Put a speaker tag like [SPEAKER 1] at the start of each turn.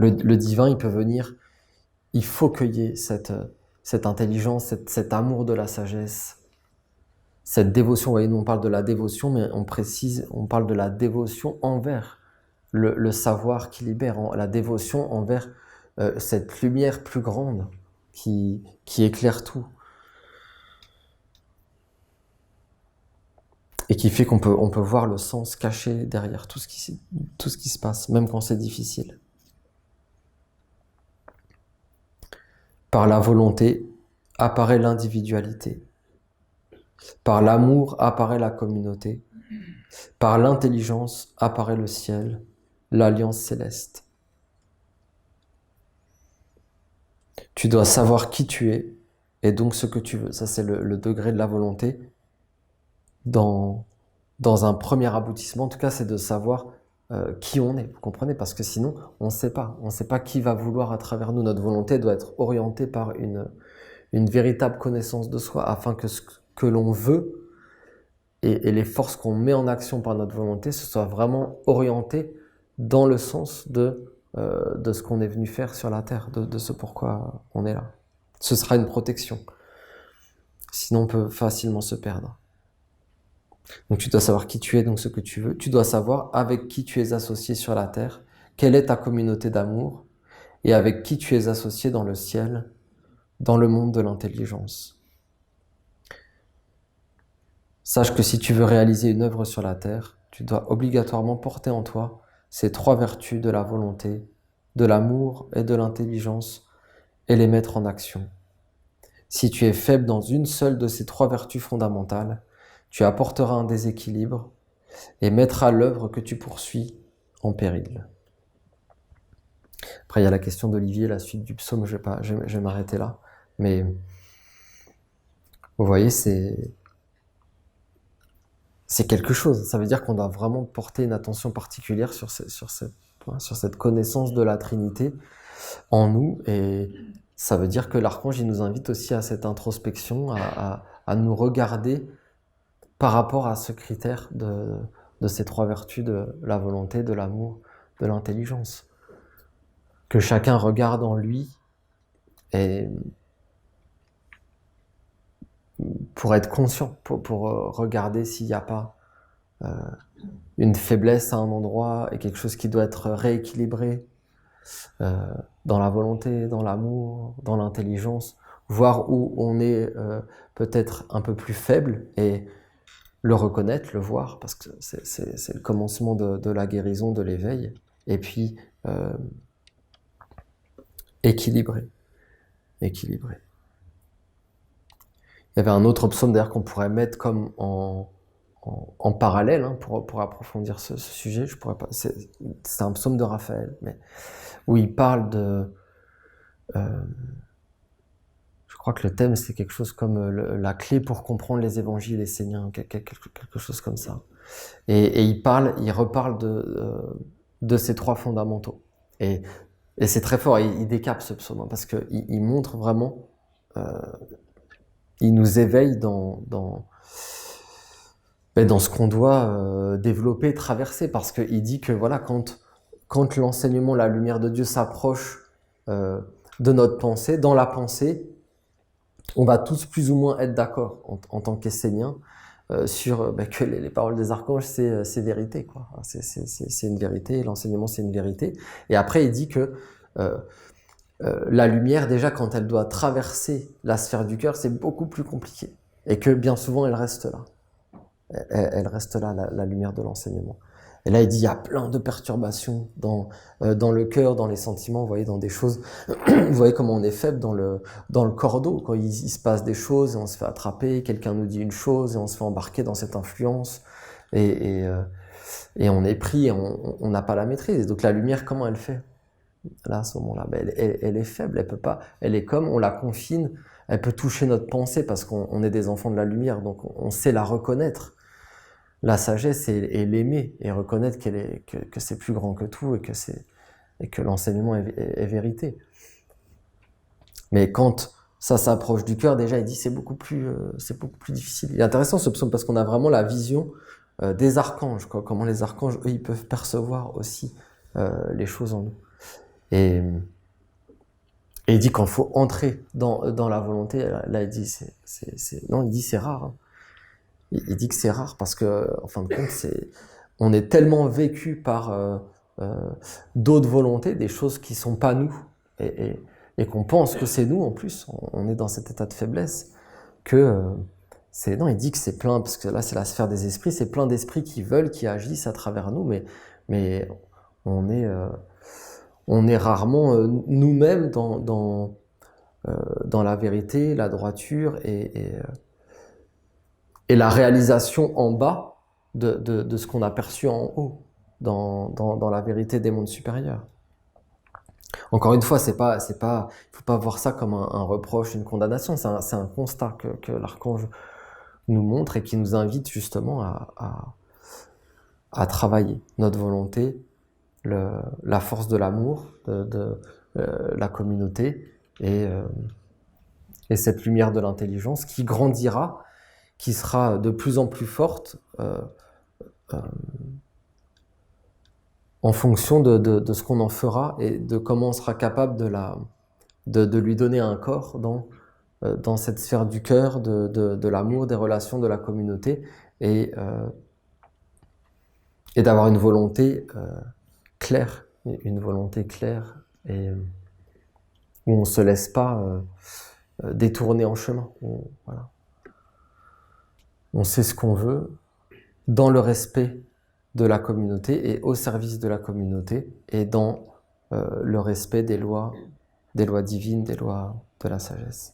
[SPEAKER 1] Le divin, il peut venir, il faut qu'il y ait cette intelligence, cet amour de la sagesse, cette dévotion. Vous voyez, nous on parle de la dévotion, mais on parle de la dévotion envers le savoir qui libère, la dévotion envers cette lumière plus grande qui éclaire tout. Et qui fait qu'on peut voir le sens caché derrière tout ce qui se passe, même quand c'est difficile. Par la volonté apparaît l'individualité. Par l'amour apparaît la communauté. Par l'intelligence apparaît le ciel, l'alliance céleste. Tu dois savoir qui tu es et donc ce que tu veux. Ça, c'est le degré de la volonté. Dans un premier aboutissement, en tout cas, c'est de savoir qui on est, vous comprenez? Parce que sinon, on ne sait pas. On ne sait pas qui va vouloir à travers nous. Notre volonté doit être orientée par une véritable connaissance de soi, afin que ce que l'on veut et les forces qu'on met en action par notre volonté, ce soit vraiment orienté dans le sens de ce qu'on est venu faire sur la terre, de ce pourquoi on est là. Ce sera une protection. Sinon, on peut facilement se perdre. Donc tu dois savoir qui tu es, donc ce que tu veux. Tu dois savoir avec qui tu es associé sur la terre, quelle est ta communauté d'amour, et avec qui tu es associé dans le ciel, dans le monde de l'intelligence. Sache que si tu veux réaliser une œuvre sur la terre, tu dois obligatoirement porter en toi ces 3 vertus de la volonté, de l'amour et de l'intelligence, et les mettre en action. Si tu es faible dans une seule de ces 3 vertus fondamentales, tu apporteras un déséquilibre et mettras l'œuvre que tu poursuis en péril. Après, il y a la question d'Olivier, la suite du psaume, je vais m'arrêter là. Mais vous voyez, c'est quelque chose. Ça veut dire qu'on doit vraiment porter une attention particulière sur cette connaissance de la Trinité en nous. Et ça veut dire que l'archange, il nous invite aussi à cette introspection, à nous regarder par rapport à ce critère de ces 3 vertus de la volonté, de l'amour, de l'intelligence. Que chacun regarde en lui et pour être conscient, pour regarder s'il n'y a pas une faiblesse à un endroit et quelque chose qui doit être rééquilibré dans la volonté, dans l'amour, dans l'intelligence, voir où on est peut-être un peu plus faible et le reconnaître, le voir, parce que c'est le commencement de la guérison, de l'éveil, et puis équilibré. Il y avait un autre psaume d'ailleurs qu'on pourrait mettre comme en parallèle pour approfondir ce sujet. Je pourrais pas. C'est un psaume de Raphaël, mais où il parle de. Je crois que le thème c'est quelque chose comme la clé pour comprendre les évangiles esséniens, quelque chose comme ça. Et il reparle de ces 3 fondamentaux. Et c'est très fort. Il décape ce psaume parce que il montre vraiment. Il nous éveille dans ce qu'on doit développer, traverser, parce qu'il dit que voilà, quand l'enseignement, la lumière de Dieu s'approche de notre pensée, dans la pensée, on va tous plus ou moins être d'accord en tant qu'Esséniens sur que les paroles des archanges, c'est vérité, quoi. C'est une vérité, l'enseignement, c'est une vérité. Et après, il dit que la lumière, déjà, quand elle doit traverser la sphère du cœur, c'est beaucoup plus compliqué. Et que bien souvent, elle reste là. Elle reste là, la lumière de l'enseignement. Et là, il dit, il y a plein de perturbations dans le cœur, dans les sentiments, vous voyez, dans des choses. Vous voyez comment on est faible dans le cordeau, quand il se passe des choses et on se fait attraper, quelqu'un nous dit une chose et on se fait embarquer dans cette influence et on est pris et on n'a pas la maîtrise. Et donc la lumière, comment elle fait? Là, à ce moment-là, elle est faible, elle peut pas, elle est comme, on la confine, elle peut toucher notre pensée parce qu'on est des enfants de la lumière, donc on sait la reconnaître. La sagesse est l'aimer et reconnaître que c'est plus grand que tout et que l'enseignement est vérité. Mais quand ça s'approche du cœur, déjà, il dit c'est beaucoup plus difficile. Il est intéressant ce psaume parce qu'on a vraiment la vision des archanges, quoi, comment les archanges, eux, ils peuvent percevoir aussi les choses en nous. Et, et il dit qu'il faut entrer dans la volonté. Là, il dit non, il dit c'est rare. Hein. Il dit que c'est rare parce que, en fin de compte, on est tellement vécu par d'autres volontés, des choses qui sont pas nous, et qu'on pense que c'est nous en plus. On est dans cet état de faiblesse que non. Il dit que c'est plein, parce que là c'est la sphère des esprits, c'est plein d'esprits qui veulent, qui agissent à travers nous, mais on est rarement nous-mêmes dans la vérité, la droiture et la réalisation en bas de ce qu'on a perçu en haut, dans la vérité des mondes supérieurs. Encore une fois, il faut pas voir ça comme un reproche, une condamnation, c'est un constat que l'archange nous montre et qui nous invite justement à travailler notre volonté, la force de l'amour, de la communauté et cette lumière de l'intelligence qui grandira, qui sera de plus en plus forte en fonction de ce qu'on en fera et de comment on sera capable de lui donner un corps dans cette sphère du cœur, de l'amour, des relations, de la communauté, et d'avoir une volonté claire, et où on ne se laisse pas détourner en chemin. Voilà. On sait ce qu'on veut dans le respect de la communauté et au service de la communauté et dans le respect des lois divines, des lois de la sagesse.